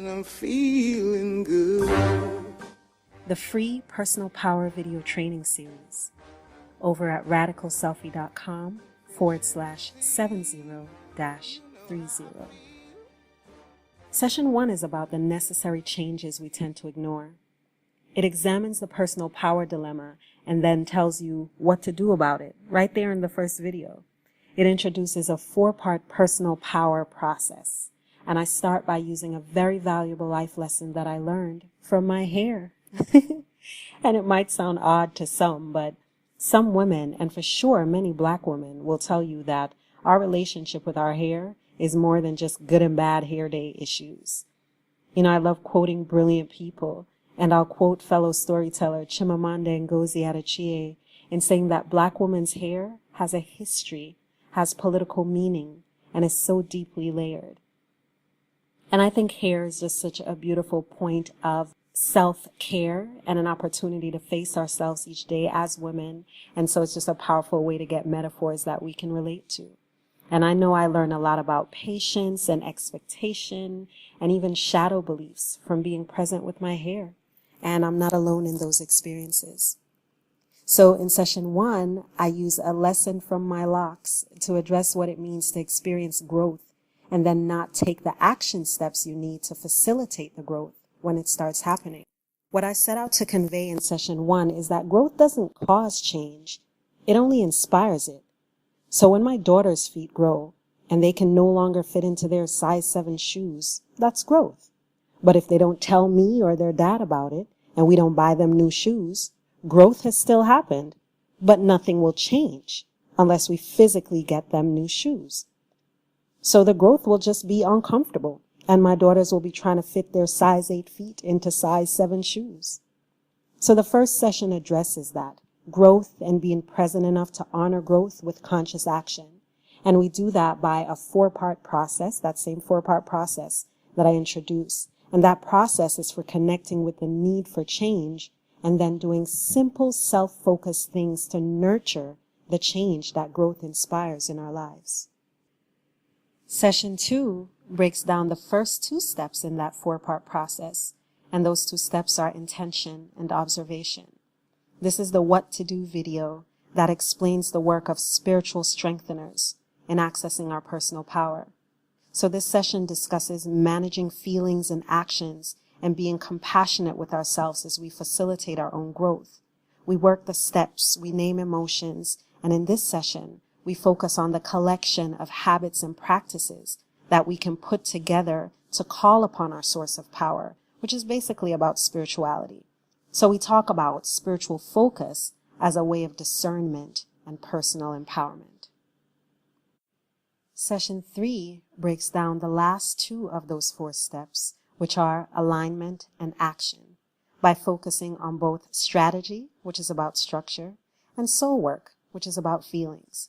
and I'm feeling good. The free personal power video training series over at radicalselfie.com/70-30. Session 1 is about the necessary changes we tend to ignore. It examines the personal power dilemma and then tells you what to do about it, right there in the first video. It introduces a 4-part personal power process, and I start by using a very valuable life lesson that I learned from my hair. And it might sound odd to some, but some women, and for sure many Black women, will tell you that our relationship with our hair is more than just good and bad hair day issues. You know, I love quoting brilliant people, and I'll quote fellow storyteller Chimamanda Ngozi Adichie in saying that Black women's hair has a history, has political meaning, and is so deeply layered. And I think hair is just such a beautiful point of self-care and an opportunity to face ourselves each day as women. And so it's just a powerful way to get metaphors that we can relate to. And I know I learn a lot about patience and expectation and even shadow beliefs from being present with my hair. And I'm not alone in those experiences. So in session 1, I use a lesson from my locks to address what it means to experience growth and then not take the action steps you need to facilitate the growth when it starts happening. What I set out to convey in session 1 is that growth doesn't cause change. It only inspires it. So when my daughter's feet grow and they can no longer fit into their size 7 shoes, that's growth. But if they don't tell me or their dad about it and we don't buy them new shoes, growth has still happened, but nothing will change unless we physically get them new shoes. So the growth will just be uncomfortable, and my daughters will be trying to fit their size 8 feet into size 7 shoes. So the first session addresses that, growth and being present enough to honor growth with conscious action. And we do that by a 4-part process, that same 4-part process that I introduced. And that process is for connecting with the need for change and then doing simple self-focused things to nurture the change that growth inspires in our lives. Session 2 breaks down the first 2 steps in that 4-part process, and those 2 steps are intention and observation. This is the what to do video that explains the work of spiritual strengtheners in accessing our personal power. So this session discusses managing feelings and actions and being compassionate with ourselves as we facilitate our own growth. We work the steps, we name emotions, and in this session, we focus on the collection of habits and practices that we can put together to call upon our source of power, which is basically about spirituality. So we talk about spiritual focus as a way of discernment and personal empowerment. Session 3 breaks down the last 2 of those 4 steps, which are alignment and action, by focusing on both strategy, which is about structure, and soul work, which is about feelings.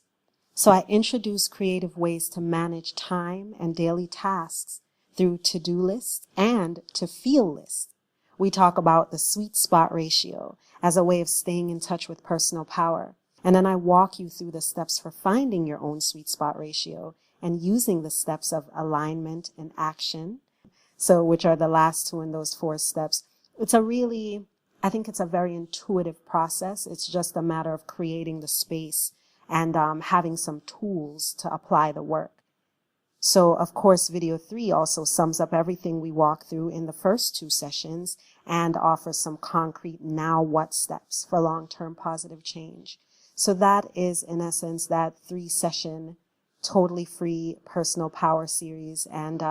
So I introduce creative ways to manage time and daily tasks through to-do lists and to-feel lists. We talk about the sweet spot ratio as a way of staying in touch with personal power. And then I walk you through the steps for finding your own sweet spot ratio and using the steps of alignment and action. So, which are the last 2 in those 4 steps. I think it's a very intuitive process. It's just a matter of creating the space and having some tools to apply the work. So, of course, video 3 also sums up everything we walk through in the first 2 sessions and offers some concrete now what steps for long-term positive change. So that is, in essence, that 3-session, totally free personal power series. And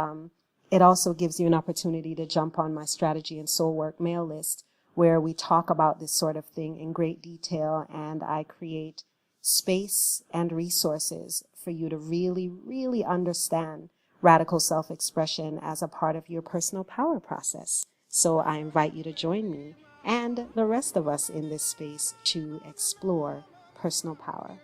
it also gives you an opportunity to jump on my strategy and soul work mail list, where we talk about this sort of thing in great detail, and I create space and resources for you to really, really understand radical self-expression as a part of your personal power process. So I invite you to join me and the rest of us in this space to explore personal power.